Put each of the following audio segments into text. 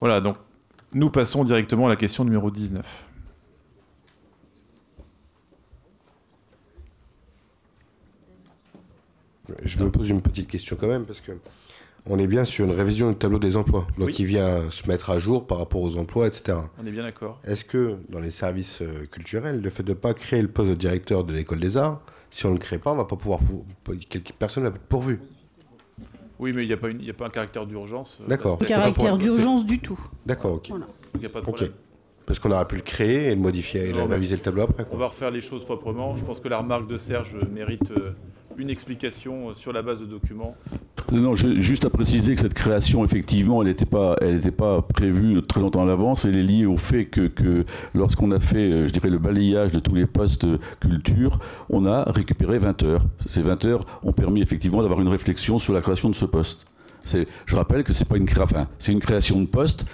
Voilà, donc nous passons directement à la question numéro 19. Je me pose une petite question quand même, parce que on est bien sur une révision du tableau des emplois, donc Oui. il vient se mettre à jour par rapport aux emplois, etc. On est bien d'accord. Est-ce que dans les services culturels, le fait de ne pas créer le poste de directeur de l'école des arts, si on ne le crée pas, on va pas pouvoir, personne n'a pourvu. Oui, mais il n'y a pas un caractère d'urgence. D'accord. Pas caractère d'urgence du tout. D'accord, ok. Voilà. Il n'y a pas de Ok. problème. Parce qu'on aurait pu le créer et le modifier et Non, mais réviser le tableau après, On quoi. va refaire les choses proprement. Je pense que la remarque de Serge mérite une explication sur la base de documents. Non, juste à préciser que cette création, effectivement, elle n'était pas prévue très longtemps à l'avance. Elle est liée au fait que lorsqu'on a fait, je dirais, le balayage de tous les postes culture, on a récupéré 20 heures. Ces 20 heures ont permis effectivement d'avoir une réflexion sur la création de ce poste. Je rappelle que c'est pas c'est une création de poste.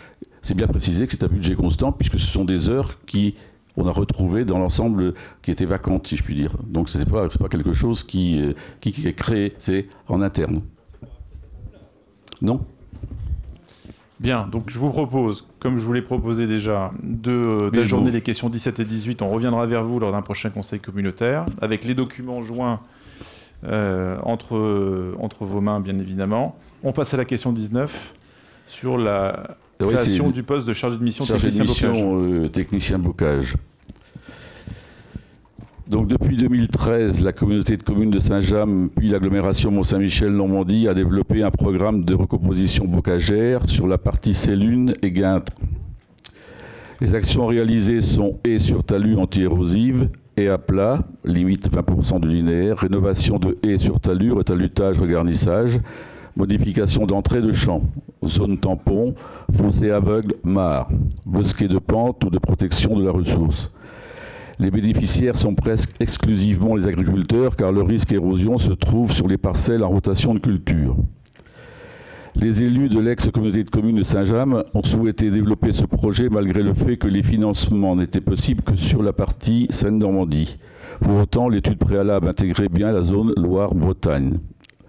C'est bien précisé que c'est un budget constant puisque ce sont des heures on a retrouvé dans l'ensemble qui était vacante, si je puis dire. Donc c'est pas quelque chose qui est créé, c'est en interne. Non ? Bien, donc je vous propose, comme je vous l'ai proposé déjà, d'ajourner les questions 17 et 18. On reviendra vers vous lors d'un prochain conseil communautaire, avec les documents joints entre vos mains, bien évidemment. On passe à la question 19, sur la création du poste de chargé de mission technicien bocage. Donc depuis 2013, la communauté de communes de Saint-James, puis l'agglomération Mont-Saint-Michel-Normandie a développé un programme de recomposition bocagère sur la partie Célune et Guintre. Les actions réalisées sont haies sur talus anti-érosives, haies à plat, limite 20% du linéaire, rénovation de haies sur talus, retalutage, regarnissage, modification d'entrée de champs, zone tampon, fossé aveugle, mares, bosquet de pente ou de protection de la ressource. Les bénéficiaires sont presque exclusivement les agriculteurs car le risque érosion se trouve sur les parcelles en rotation de culture. Les élus de l'ex-communauté de communes de Saint-James ont souhaité développer ce projet malgré le fait que les financements n'étaient possibles que sur la partie Seine-Normandie. Pour autant, l'étude préalable intégrait bien la zone Loire-Bretagne.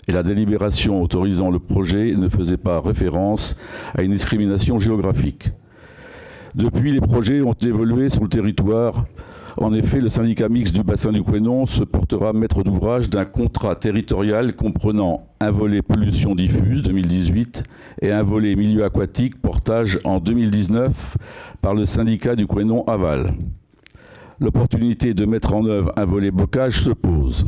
Et la délibération autorisant le projet ne faisait pas référence à une discrimination géographique. Depuis, les projets ont évolué sur le territoire. En effet, le syndicat mixte du bassin du Couesnon se portera maître d'ouvrage d'un contrat territorial comprenant un volet pollution diffuse 2018 et un volet milieu aquatique portage en 2019 par le syndicat du Couesnon Aval. L'opportunité de mettre en œuvre un volet bocage se pose.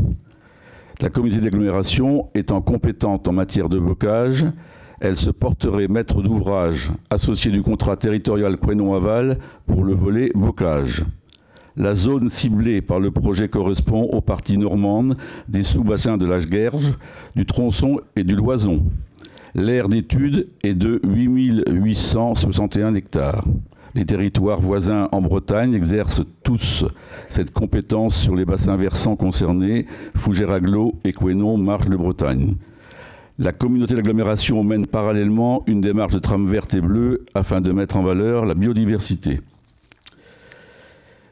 La communauté d'agglomération étant compétente en matière de bocage, elle se porterait maître d'ouvrage associé du contrat territorial Couesnon-Aval pour le volet bocage. La zone ciblée par le projet correspond aux parties normandes des sous-bassins de la Gerge, du Tronçon et du Loison. L'aire d'étude est de 8861 hectares. Les territoires voisins en Bretagne exercent tous cette compétence sur les bassins versants concernés, Fougères-Aglo et Couesnon, Marche de Bretagne. La communauté d'agglomération mène parallèlement une démarche de trame verte et bleue afin de mettre en valeur la biodiversité.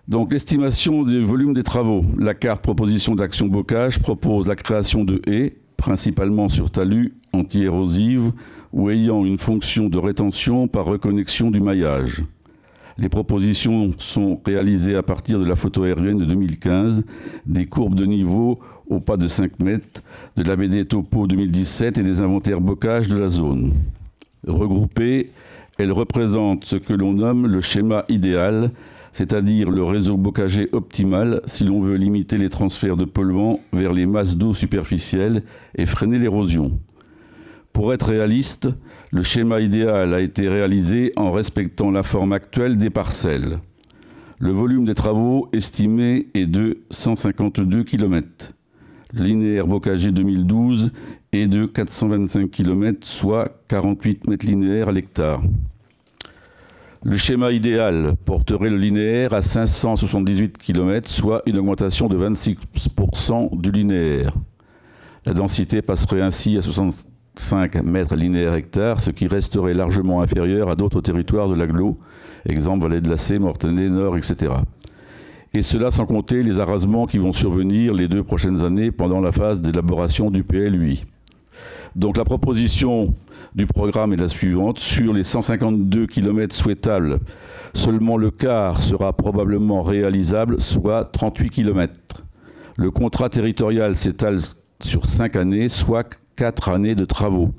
Donc l'estimation du volume des travaux. La carte proposition d'action bocage propose la création de haies, principalement sur talus anti-érosives ou ayant une fonction de rétention par reconnexion du maillage. Les propositions sont réalisées à partir de la photo aérienne de 2015, des courbes de niveau au pas de 5 mètres, de la BD Topo 2017 et des inventaires bocage de la zone. Regroupées, elles représentent ce que l'on nomme le schéma idéal, c'est-à-dire le réseau bocager optimal si l'on veut limiter les transferts de polluants vers les masses d'eau superficielles et freiner l'érosion. Pour être réaliste, le schéma idéal a été réalisé en respectant la forme actuelle des parcelles. Le volume des travaux estimé est de 152 km. Le linéaire bocager 2012 est de 425 km, soit 48 mètres linéaires à l'hectare. Le schéma idéal porterait le linéaire à 578 km, soit une augmentation de 26% du linéaire. La densité passerait ainsi à 65 mètres linéaires hectares, ce qui resterait largement inférieur à d'autres territoires de l'agglo, exemple Vallée de la Cé, Mortenay, Nord, etc. Et cela sans compter les arasements qui vont survenir les 2 prochaines années pendant la phase d'élaboration du PLUI. Donc la proposition du programme est la suivante. Sur les 152 km souhaitables, seulement le quart sera probablement réalisable, soit 38 km. Le contrat territorial s'étale sur 5 années, soit 4 années de travaux.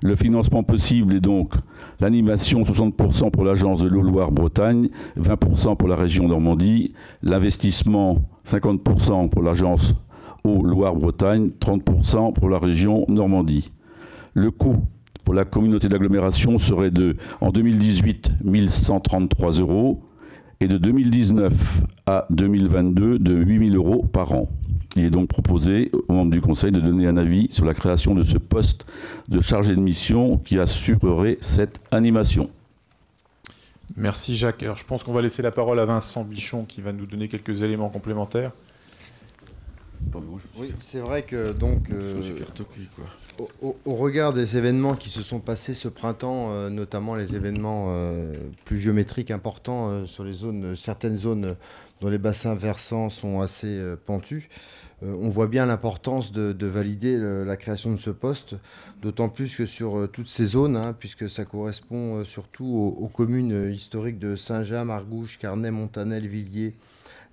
Le financement possible est donc l'animation 60% pour l'agence de l'eau Loire-Bretagne, 20% pour la région Normandie, l'investissement 50% pour l'agence eau Loire-Bretagne, 30% pour la région Normandie. Le coût pour la communauté d'agglomération serait de, en 2018, 1 133 € et de 2019 à 2022 de 8 000 € par an. Il est donc proposé aux membres du Conseil de donner un avis sur la création de ce poste de chargé de mission qui assurerait cette animation. Merci Jacques. Alors je pense qu'on va laisser la parole à Vincent Bichon qui va nous donner quelques éléments complémentaires. Oui, c'est vrai que donc au regard des événements qui se sont passés ce printemps, notamment les événements pluviométriques importants sur les zones, certaines zones dont les bassins versants sont assez pentus, on voit bien l'importance de valider la création de ce poste, d'autant plus que sur toutes ces zones, hein, puisque ça correspond surtout aux communes historiques de Saint-James, Argouges, Carnay, Montanel, Villiers,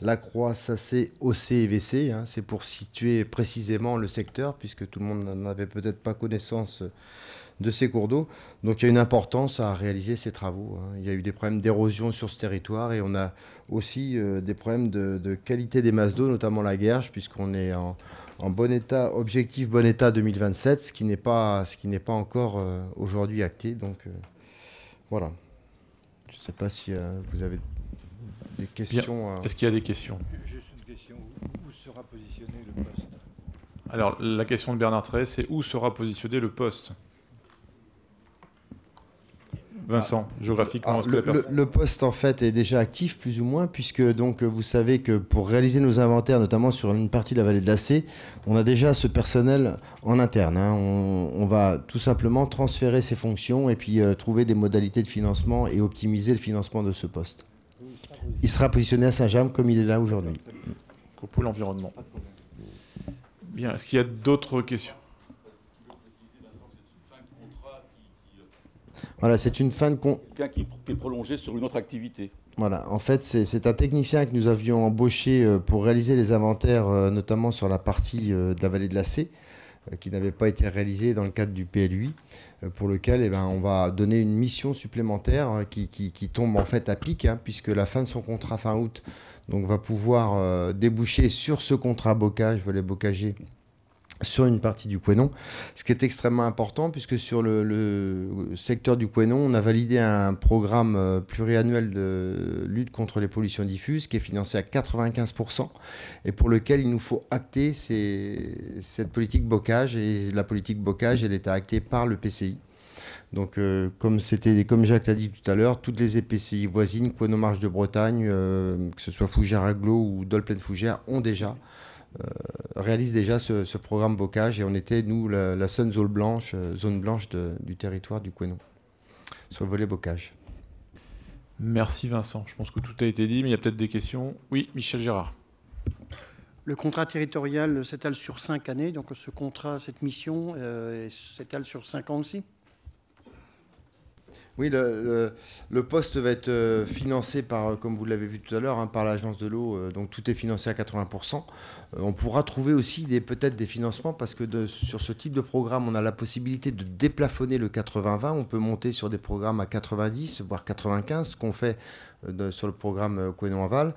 Lacroix, Sacé, Aussé et Vessé. Hein, c'est pour situer précisément le secteur, puisque tout le monde n'avait peut-être pas connaissance de ces cours d'eau. Donc il y a une importance à réaliser ces travaux. Hein. Il y a eu des problèmes d'érosion sur ce territoire et on a aussi des problèmes de qualité des masses d'eau, notamment la Guerche, puisqu'on est en bon état, objectif bon état 2027, ce qui n'est pas encore aujourd'hui acté. Donc voilà. Je ne sais pas si vous avez des questions. Est-ce qu'il y a des questions? Juste une question. Où sera positionné le poste? Alors, la question de Bernard Treize, c'est où sera positionné le poste? Vincent, géographiquement, le poste en fait est déjà actif plus ou moins, puisque donc vous savez que pour réaliser nos inventaires, notamment sur une partie de la vallée de la Cé, on a déjà ce personnel en interne. Hein. On va tout simplement transférer ses fonctions et puis trouver des modalités de financement et optimiser le financement de ce poste. Il sera positionné à Saint-James comme il est là aujourd'hui. Au pôle environnement. Bien, est-ce qu'il y a d'autres questions? Voilà, c'est une fin de qui est prolongé sur une autre activité. Voilà, en fait, c'est un technicien que nous avions embauché pour réaliser les inventaires, notamment sur la partie de la vallée de la Cé, qui n'avait pas été réalisée dans le cadre du PLUI, pour lequel on va donner une mission supplémentaire qui tombe en fait à pic, hein, puisque la fin de son contrat fin août donc, va pouvoir déboucher sur ce contrat bocage, volet bocager, sur une partie du Couesnon, ce qui est extrêmement important puisque sur le secteur du Couesnon, on a validé un programme pluriannuel de lutte contre les pollutions diffuses qui est financé à 95% et pour lequel il nous faut acter cette politique bocage, et la politique bocage, elle est actée par le PCI. Donc comme Jacques l'a dit tout à l'heure, toutes les EPCI voisines, Couesnon Marche de Bretagne, que ce soit Fougères-Aglo ou Dole-Plaine-Fougères, réalise déjà ce programme bocage et on était, nous, la seule zone blanche du territoire du Couesnon, sur le volet bocage. Merci Vincent. Je pense que tout a été dit, mais il y a peut-être des questions. Oui, Michel Gérard. Le contrat territorial s'étale sur 5 années, donc cette mission s'étale sur 5 ans aussi? Oui, le poste va être financé par, comme vous l'avez vu tout à l'heure, hein, par l'agence de l'eau. Donc tout est financé à 80%. On pourra trouver aussi peut-être des financements parce que sur ce type de programme, on a la possibilité de déplafonner le 80-20. On peut monter sur des programmes à 90, voire 95, ce qu'on fait sur le programme Couesnon-Aval.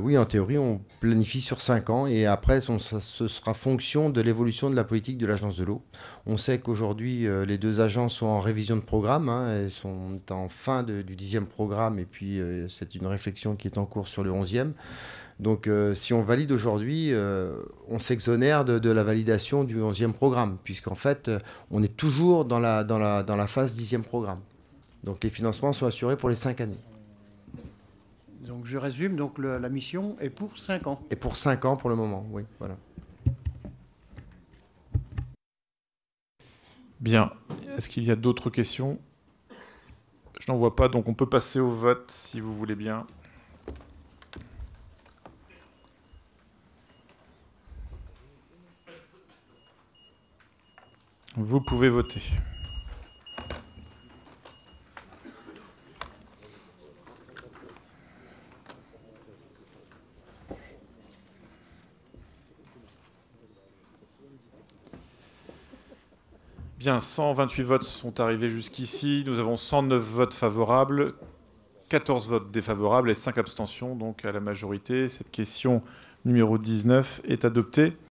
Oui, en théorie, on planifie sur 5 ans et après, ce sera fonction de l'évolution de la politique de l'agence de l'eau. On sait qu'aujourd'hui, les deux agences sont en révision de programme. Hein, elles sont en fin du 10e programme et puis c'est une réflexion qui est en cours sur le 11e. Donc si on valide aujourd'hui, on s'exonère de la validation du 11e programme, puisqu'en fait, on est toujours dans la phase 10e programme. Donc les financements sont assurés pour les 5 années. Donc je résume, donc la mission est pour 5 ans. Et pour 5 ans pour le moment, oui, voilà. Bien. Est-ce qu'il y a d'autres questions? Je n'en vois pas, donc on peut passer au vote si vous voulez bien. Vous pouvez voter. Bien, 128 votes sont arrivés jusqu'ici. Nous avons 109 votes favorables, 14 votes défavorables et 5 abstentions, donc à la majorité. Cette question numéro 19 est adoptée.